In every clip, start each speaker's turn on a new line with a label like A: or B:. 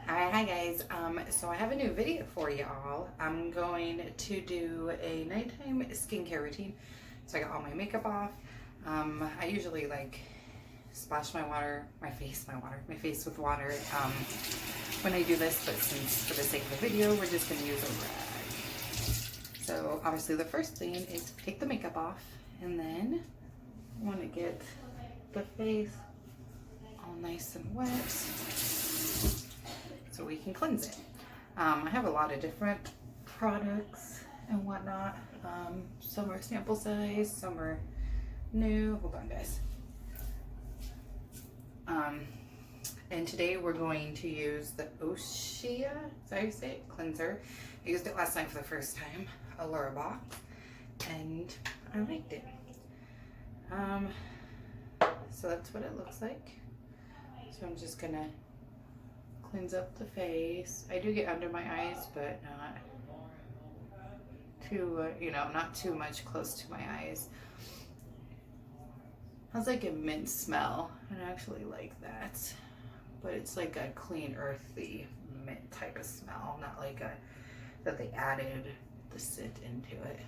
A: Hi guys. So I have a new video for y'all. I'm going to do a nighttime skincare routine. So I got all my makeup off. I usually like splash my face with water when I do this, but since for the sake of the video, we're just gonna use a rag. So obviously the first thing is take the makeup off, and then I want to get the face all nice and wet so we can cleanse it. I have a lot of different products and whatnot. Some are sample size, some are new. Hold on, guys. And today we're going to use the Osea, is that how you say it? Cleanser. I used it last night for the first time, Allura Box, and I liked it. So that's what it looks like. So I'm just gonna cleanse up the face. I do get under my eyes, but not too, not too much close to my eyes. Has like a mint smell, and I actually like that. But it's like a clean, earthy mint type of smell, not like that they added the scent into it.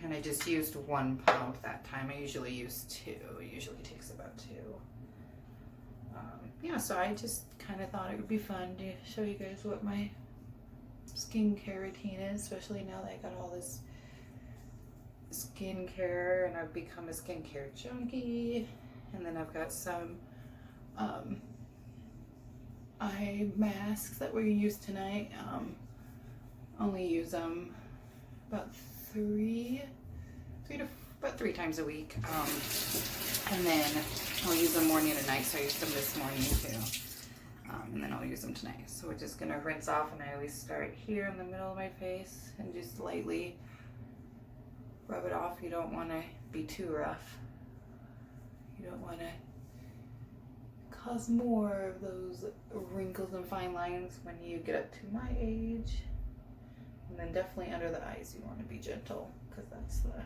A: And I just used one pump that time. I usually use two. It usually takes about two. Yeah, so I just kind of thought it would be fun to show you guys what my skincare routine is, especially now that I got all this skincare and I've become a skincare junkie. And then I've got some eye masks that we're gonna use tonight. Only use them about three times a week. And then I'll use them morning and night, so I used them this morning too. And then I'll use them tonight. So we're just gonna rinse off, and I always start here in the middle of my face and just lightly rub it off. You don't wanna be too rough. You don't wanna cause more of those wrinkles and fine lines when you get up to my age. And then definitely under the eyes, you wanna be gentle, because that's the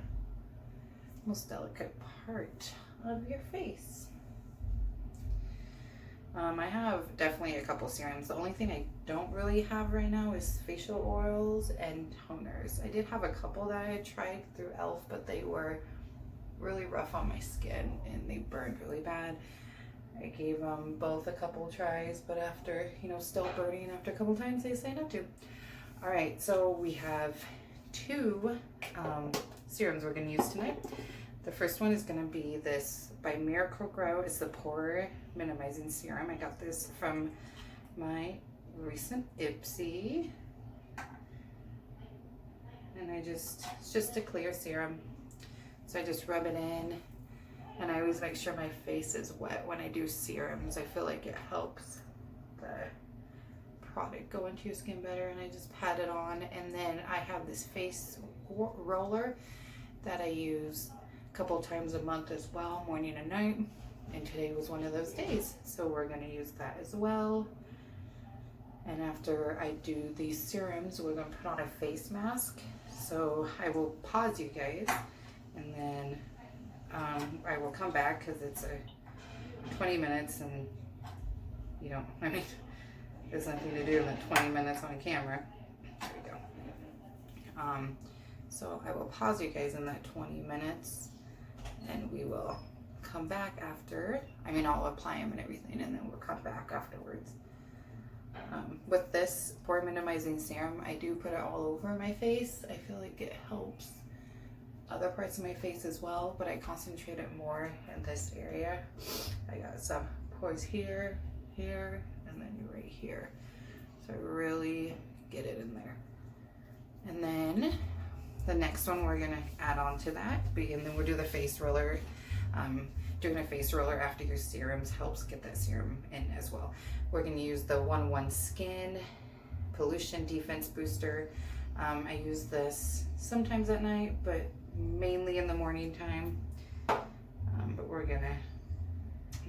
A: most delicate part of your face. I have definitely a couple serums. The only thing I don't really have right now is facial oils and toners. I did have a couple that I tried through e.l.f., but they were really rough on my skin and they burned really bad. I gave them both a couple tries, but after, still burning after a couple times, they say not to. All right, so we have two serums we're gonna use tonight. The first one is gonna be this by Miracle-Gro. It's the Pore Minimizing Serum. I got this from my recent Ipsy. And it's just a clear serum. So I just rub it in, and I always make sure my face is wet when I do serums. I feel like it helps the product go into your skin better, and I just pat it on. And then I have this face roller that I use a couple times a month as well, morning and night, and today was one of those days, so we're going to use that as well. And after I do these serums, we're going to put on a face mask. So I will pause you guys, and then I will come back, because it's 20 minutes, and there's nothing to do in the 20 minutes on camera. There we go. So I will pause you guys in that 20 minutes, and we will come back after. I'll apply them and everything, and then we'll come back afterwards. With this Pore Minimizing Serum, I do put it all over my face. I feel like it helps other parts of my face as well, but I concentrate it more in this area. I got some pores here, here, and then right here. So I really get it in there. And then the next one we're gonna add on to that, and then we'll do the face roller. Doing a face roller after your serums helps get that serum in as well. We're gonna use the 1-1 Skin Pollution Defense Booster. I use this sometimes at night, but mainly in the morning time. But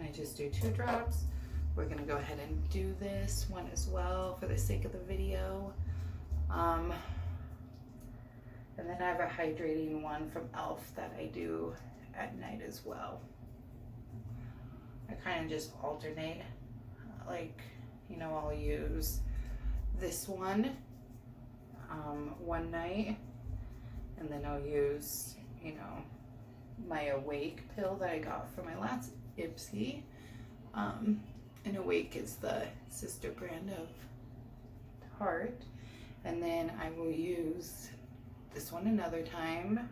A: I just do 2 drops. We're gonna go ahead and do this one as well for the sake of the video. And then I have a hydrating 1 from e.l.f. that I do at night as well. I kind of just alternate, like, you know, I'll use this one one night, and then I'll use, you know, my Awake pill that I got from my last Ipsy. And Awake is the sister brand of Tarte. And then I will use this one another time.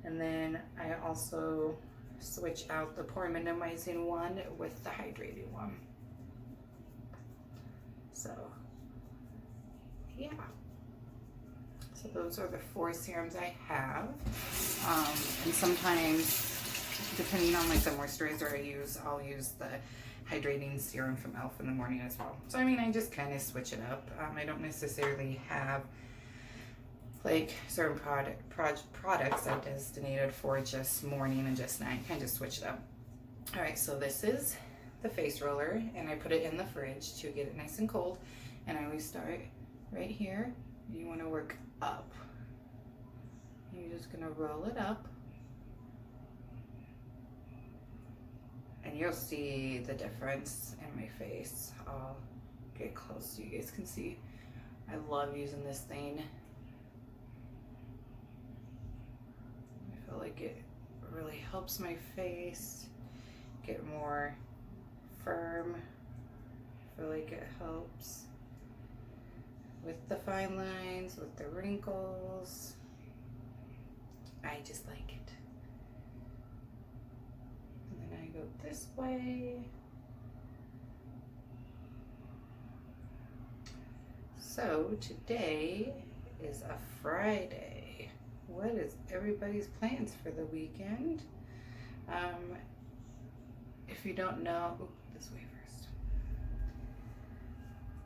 A: And then I also switch out the pore minimizing one with the hydrating one. So yeah. So those are the 4 serums I have. And sometimes, depending on like the moisturizer I use, I'll use the hydrating serum from e.l.f. in the morning as well. So I mean, I just kind of switch it up. I don't necessarily have like certain products I designated for just morning and just night. Kind of switch it up. All right, so this is the face roller, and I put it in the fridge to get it nice and cold. And I always start right here. You want to work up. You're just gonna roll it up, and you'll see the difference in my face. I'll get close so you guys can see. I love using this thing. I feel like it really helps my face get more firm. I feel like it helps with the fine lines, with the wrinkles. I just like it. And then I go this way. So today is a Friday. What is everybody's plans for the weekend? If you don't know, this way first.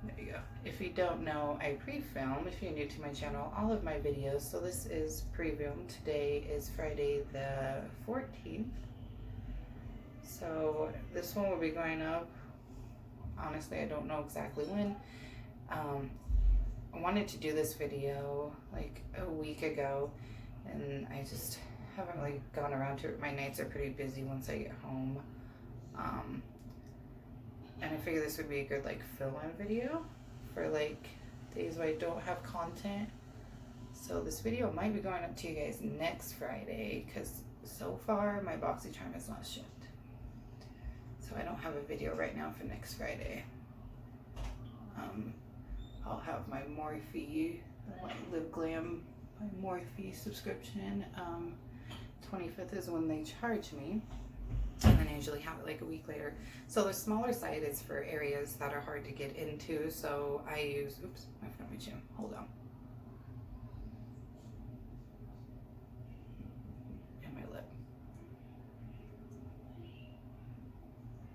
A: There you go. If you don't know, I pre-film, if you're new to my channel, all of my videos. So this is pre-film. Today is Friday the 14th. So this one will be going up. Honestly, I don't know exactly when. I wanted to do this video like a week ago, and I just haven't really gone around to it. My nights are pretty busy once I get home. And I figured this would be a good like fill-in video for like days where I don't have content. So this video might be going up to you guys next Friday, because so far my BoxyCharm is not shipped. So I don't have a video right now for next Friday. I'll have my Morphe, Live Glam, my Morphe subscription. 25th is when they charge me. And then I usually have it like a week later. So the smaller site is for areas that are hard to get into. So I use, oops, I forgot my chin. Hold on. And my lip.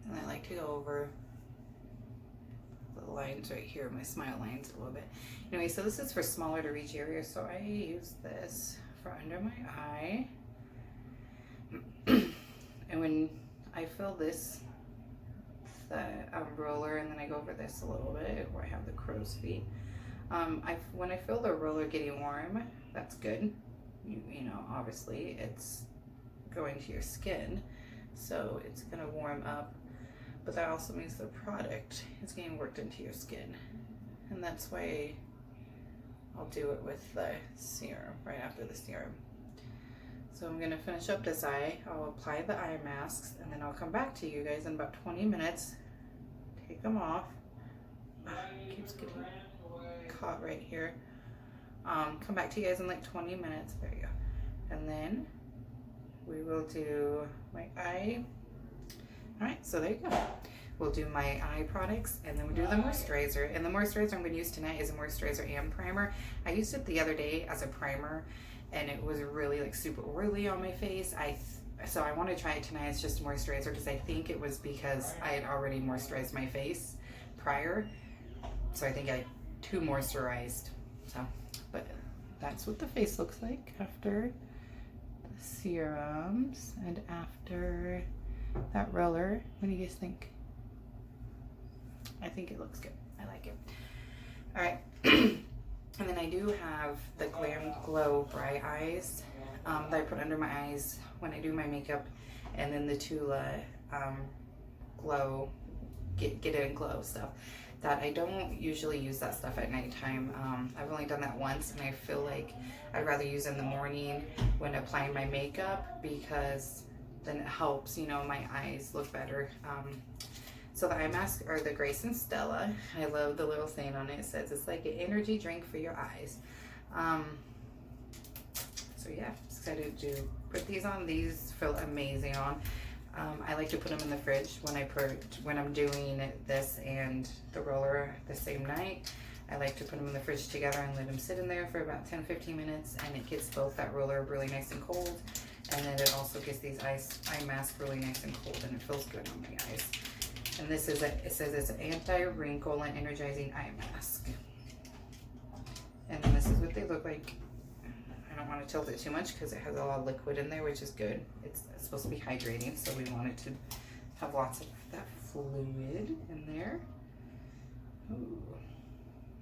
A: And I like to go over the lines right here, my smile lines a little bit. Anyway, so this is for smaller to reach areas. So I use this for under my eye. And when I fill this, the roller, and then I go over this a little bit where I have the crow's feet. When I feel the roller getting warm, that's good. You know, obviously it's going to your skin, so it's gonna warm up. But that also means the product is getting worked into your skin, and that's why I'll do it with the serum right after the serum. So I'm gonna finish up this eye. I'll apply the eye masks, and then I'll come back to you guys in about 20 minutes. Take them off. Keeps getting caught right here. Come back to you guys in like 20 minutes. There you go. And then we will do my eye. All right, so there you go. We'll do my eye products, and then we do the moisturizer. And the moisturizer I'm gonna use tonight is a moisturizer and primer. I used it the other day as a primer, and it was really like super oily on my face. So I want to try it tonight. It's just moisturizer, because I think it was because I had already moisturized my face prior. So I think I too moisturized. So, but that's what the face looks like after the serums and after that roller. What do you guys think? I think it looks good. I like it. All right. And then I do have the Glam Glow Bright Eyes that I put under my eyes when I do my makeup, and then the Tula glow, get it in glow stuff. That I don't usually use that stuff at nighttime. I've only done that once, and I feel like I'd rather use it in the morning when applying my makeup, because then it helps, you know, my eyes look better. So the eye masks are the Grace and Stella. I love the little saying on it. It says it's like an energy drink for your eyes. So yeah, excited to put these on. These feel amazing on. I like to put them in the fridge when I'm doing this and the roller the same night. I like to put them in the fridge together and let them sit in there for about 10-15 minutes, and it gets both that roller really nice and cold, and then it also gets these eye masks really nice and cold, and it feels good on my eyes. And this is it says it's an anti-wrinkle and energizing eye mask. And then this is what they look like. I don't want to tilt it too much because it has a lot of liquid in there, which is good. It's supposed to be hydrating, so we want it to have lots of that fluid in there. Ooh.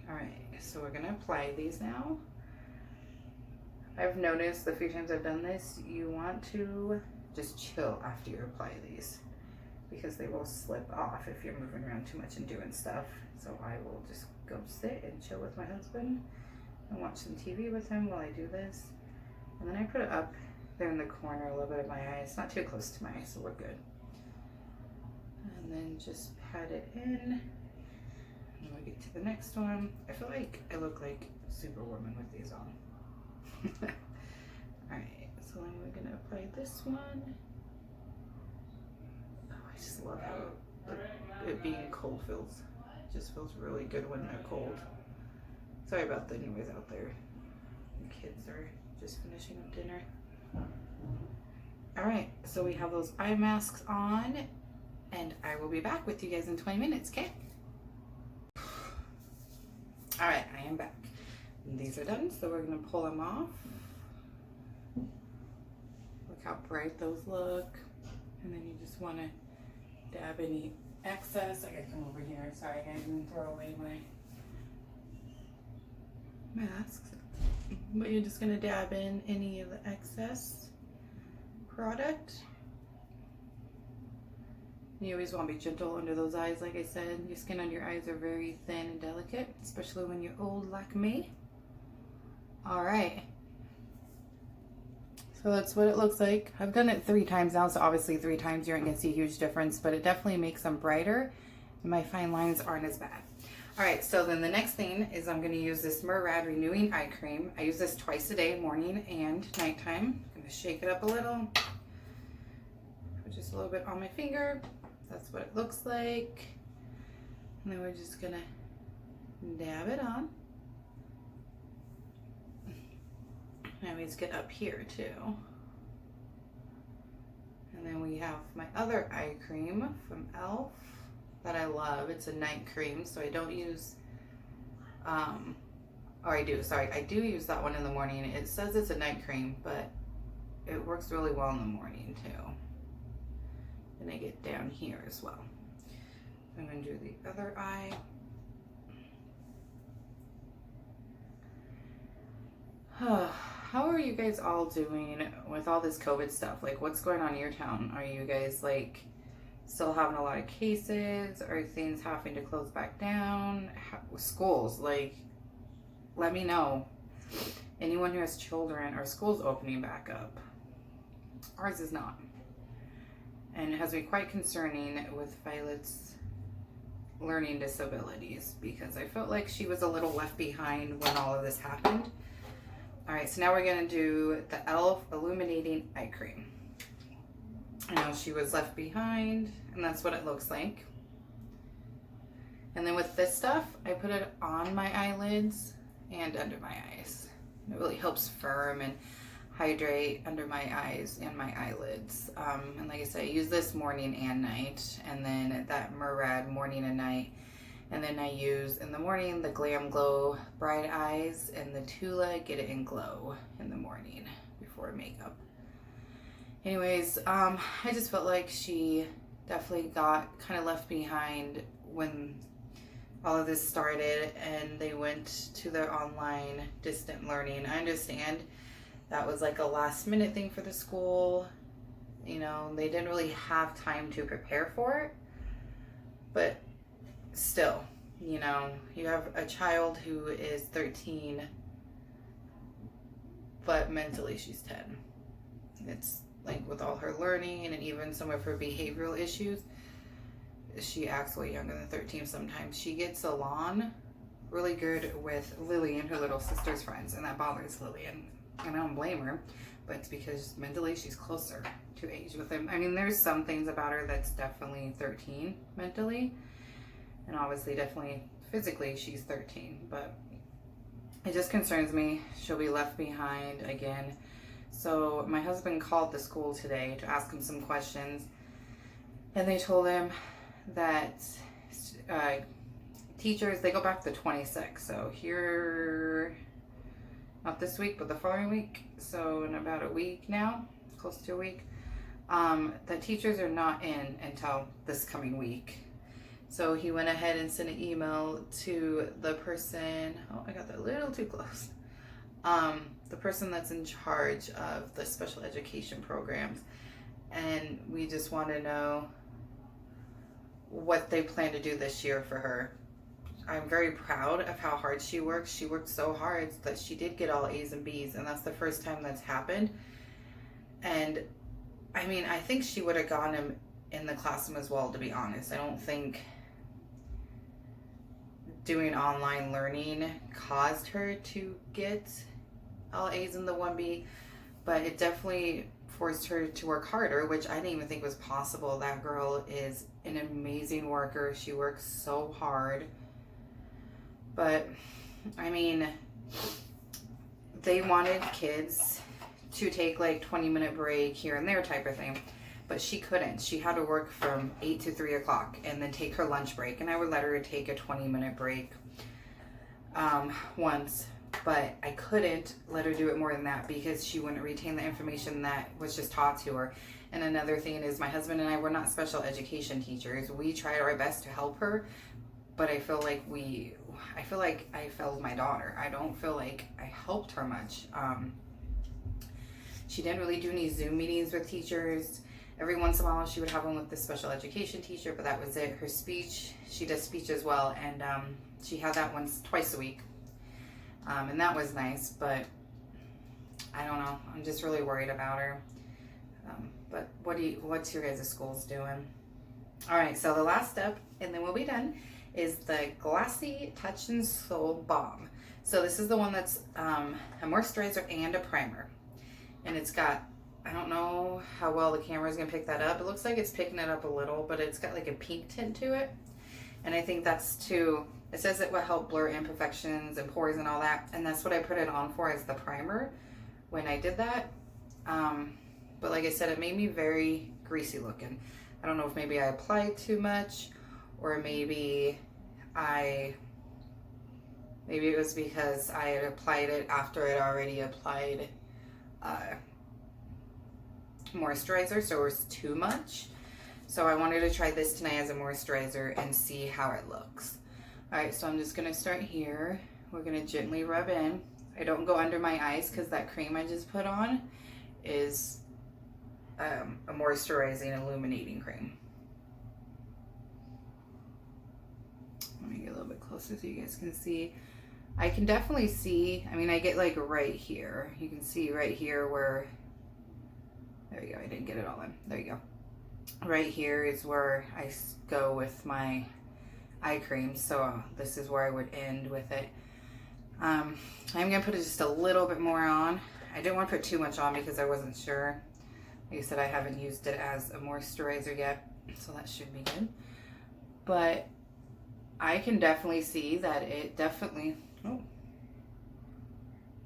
A: All right, so we're gonna apply these now. I've noticed the few times I've done this, you want to just chill after you apply these, because they will slip off if you're moving around too much and doing stuff. So I will just go sit and chill with my husband and watch some TV with him while I do this. And then I put it up there in the corner a little bit of my eye. It's not too close to my eye, so we're good. And then just pat it in. And then we get to the next one. I feel like I look like Superwoman with these on. Alright, so then we're gonna apply this one. Oh, I just love how it being cold feels. It just feels really good when they're cold. Sorry about the noise out there. The kids are just finishing up dinner. Alright, so we have those eye masks on, and I will be back with you guys in 20 minutes, okay? Alright, I am back. And these are done, so we're going to pull them off. Look how bright those look. And then you just want to dab any excess. I gotta come over here. Sorry guys, I'm gonna throw away my masks. But you're just gonna dab in any of the excess product. You always want to be gentle under those eyes. Like I said, your skin under your eyes are very thin and delicate, especially when you're old like me. Alright. So that's what it looks like. I've done it 3 times now, so obviously 3 times you aren't going to see a huge difference, but it definitely makes them brighter, and my fine lines aren't as bad. Alright, so then the next thing is I'm going to use this Murad Renewing Eye Cream. I use this twice a day, morning and nighttime. I'm going to shake it up a little. Put just a little bit on my finger. That's what it looks like. And then we're just going to dab it on. I always get up here too. And then we have my other eye cream from e.l.f. that I love. It's a night cream, so I don't use, or I do, sorry, I do use that one in the morning. It says it's a night cream, but it works really well in the morning too. And I get down here as well. I'm going to do the other eye. How are you guys all doing with all this COVID stuff? Like, what's going on in your town? Are you guys like still having a lot of cases? Are things having to close back down? Schools, like, let me know. Anyone who has children, are schools opening back up? Ours is not. And it has been quite concerning with Violet's learning disabilities, because I felt like she was a little left behind when all of this happened. Alright, so now we're going to do the e.l.f. Illuminating Eye Cream. I know she was left behind, and that's what it looks like. And then with this stuff, I put it on my eyelids and under my eyes. It really helps firm and hydrate under my eyes and my eyelids. And like I said, I use this morning and night, and then that Murad morning and night. And then I use in the morning the Glam Glow Bright Eyes and the Tula Get It in Glow in the morning before makeup. Anyways, I just felt like she definitely got kind of left behind when all of this started and they went to their online distant learning. I understand that was like a last minute thing for the school. You know, they didn't really have time to prepare for it. But still, you know, you have a child who is 13, but mentally she's 10. It's like with all her learning and even some of her behavioral issues, she acts way younger than 13 sometimes. She gets along really good with Lily and her little sister's friends, and that bothers Lillian. And I don't blame her, but it's because mentally she's closer to age with him. I mean, there's some things about her that's definitely 13 mentally, and obviously definitely physically she's 13, but it just concerns me. She'll be left behind again. So my husband called the school today to ask him some questions, and they told him that teachers, they go back to 26. So here, not this week, but the following week. So in about a week now, close to a week, the teachers are not in until this coming week. So he went ahead and sent an email to the person, oh, I got that a little too close. The person that's in charge of the special education programs. And we just want to know what they plan to do this year for her. I'm very proud of how hard she works. She worked so hard that she did get all A's and B's, and that's the first time that's happened. And I mean, I think she would have gotten in the classroom as well, to be honest. I don't think doing online learning caused her to get all A's in the 1B, but it definitely forced her to work harder, which I didn't even think was possible. That girl is an amazing worker. She works so hard. But I mean, they wanted kids to take like 20-minute break here and there type of thing, but she couldn't. She had to work from 8 to 3 o'clock and then take her lunch break, and I would let her take a 20-minute break once, but I couldn't let her do it more than that because she wouldn't retain the information that was just taught to her. And another thing is, my husband and I were not special education teachers. We tried our best to help her, but I feel like I failed my daughter. I don't feel like I helped her much. She didn't really do any Zoom meetings with teachers. Every once in a while she would have one with the special education teacher, but that was it. Her speech, she does speech as well, and she had that twice a week. And that was nice, but I don't know. I'm just really worried about her. But what's your guys' schools doing? All right, so the last step, and then we'll be done, is the Glassy Touch and Soul Balm. So this is the one that's a moisturizer and a primer. And it's got, I don't know how well the camera is going to pick that up. It looks like it's picking it up a little, but it's got like a pink tint to it. And I think that's it says it will help blur imperfections and pores and all that. And that's what I put it on for as the primer when I did that. But like I said, it made me very greasy looking. I don't know if maybe I applied too much, or maybe it was because I had applied it after I'd already applied moisturizer, so it was too much. So I wanted to try this tonight as a moisturizer and see how it looks. Alright, so I'm just going to start here. We're going to gently rub in. I don't go under my eyes because that cream I just put on is a moisturizing, illuminating cream. Let me get a little bit closer so you guys can see. I can definitely see, I mean, I get like right here. You can see right here where, there you go, I didn't get it all in. There you go. Right here is where I go with my eye cream. So this is where I would end with it. I'm going to put just a little bit more on. I didn't want to put too much on because I wasn't sure. Like I said, I haven't used it as a moisturizer yet, so that should be good. But I can definitely see that it definitely, oh,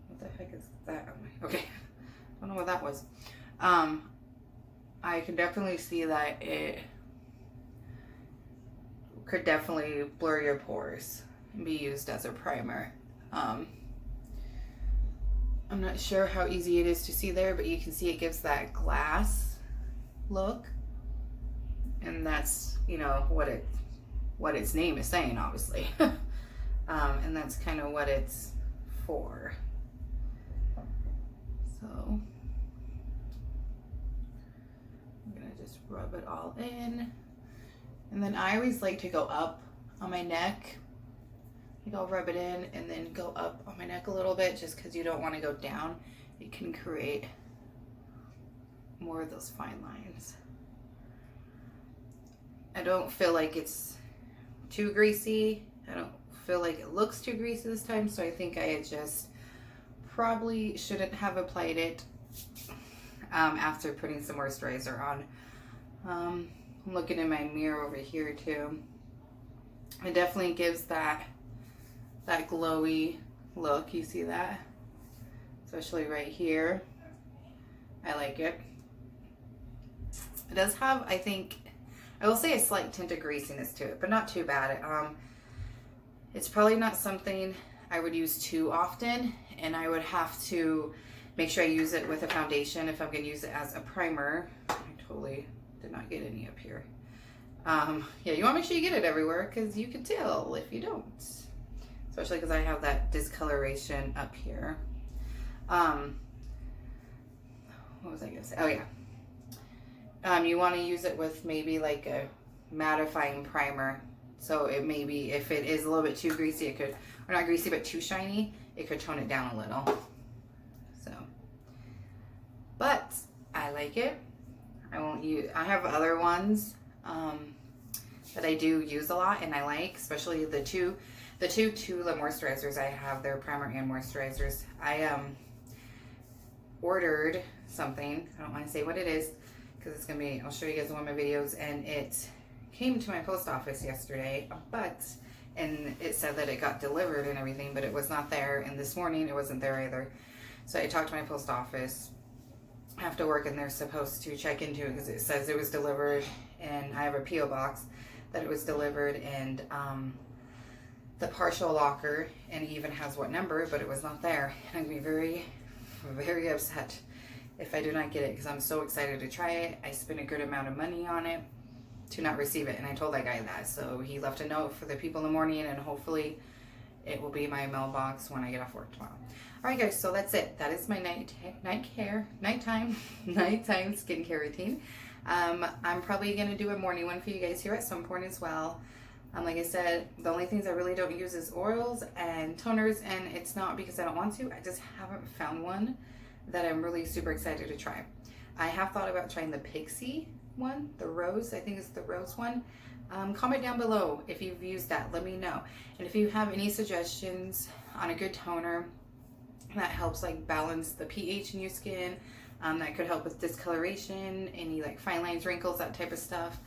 A: what the heck is that? Okay, I don't know what that was. I can definitely see that it could definitely blur your pores and be used as a primer. I'm not sure how easy it is to see there, but you can see it gives that glass look, and that's, you know, what its name is saying, obviously. And that's kind of what it's for. So I'm gonna just rub it all in, And then I always like to go up on my neck. Like I'll rub it in and then go up on my neck a little bit, just because you don't want to go down. It can create more of those fine lines. I don't feel like it's too greasy. I don't feel like it looks too greasy this time, so I think I just probably shouldn't have applied it after putting some moisturizer on. I'm looking in my mirror over here too. It definitely gives that glowy look. You see that? Especially right here. I like it. It does have, I think, I will say a slight tint of greasiness to it, but not too bad. It's probably not something I would use too often, and I would have to make sure I use it with a foundation if I'm going to use it as a primer. I totally did not get any up here. Yeah, you want to make sure you get it everywhere, because you can tell if you don't. Especially because I have that discoloration up here. What was I going to say? Oh, yeah. You want to use it with maybe like a mattifying primer. So it maybe, if it is a little bit too greasy, it could, or not greasy, but too shiny, it could tone it down a little. So, but I like it. I won't use, I have other ones that I do use a lot and I like, especially the two Tula moisturizers I have. They're primer and moisturizers. I ordered something, I don't want to say what it is, because it's going to be, I'll show you guys in one of my videos, and it came to my post office yesterday, and it said that it got delivered and everything, but it was not there, and this morning it wasn't there either. So I talked to my post office after work, and they're supposed to check into it because it says it was delivered, and I have a P.O. box that it was delivered, and the partial locker, and it even has what number, but it was not there. And I'm going to be very, very upset if I do not get it, because I'm so excited to try it. I spent a good amount of money on it to not receive it, and I told that guy that, so he left a note for the people in the morning, and hopefully it will be my mailbox when I get off work tomorrow. Alright guys, so that's it. That is my nighttime skincare routine. I'm probably going to do a morning one for you guys here at some point as well. Like I said, the only things I really don't use is oils and toners, and it's not because I don't want to, I just haven't found one that I'm really super excited to try. I have thought about trying the Pixi one, the rose, I think it's the rose one. Comment down below if you've used that, let me know. And if you have any suggestions on a good toner that helps like balance the pH in your skin, that could help with discoloration, any like fine lines, wrinkles, that type of stuff,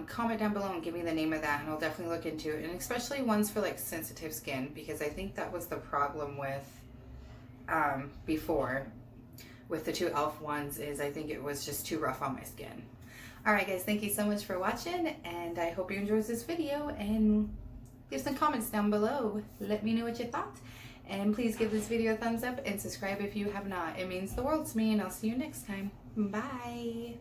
A: comment down below and give me the name of that, and I'll definitely look into it. And especially ones for like sensitive skin, because I think that was the problem with before with the two e.l.f. ones, is I think it was just too rough on my skin. Alright guys, thank you so much for watching, and I hope you enjoyed this video, and leave some comments down below. Let me know what you thought, and please give this video a thumbs up and subscribe if you have not. It means the world to me, and I'll see you next time. Bye!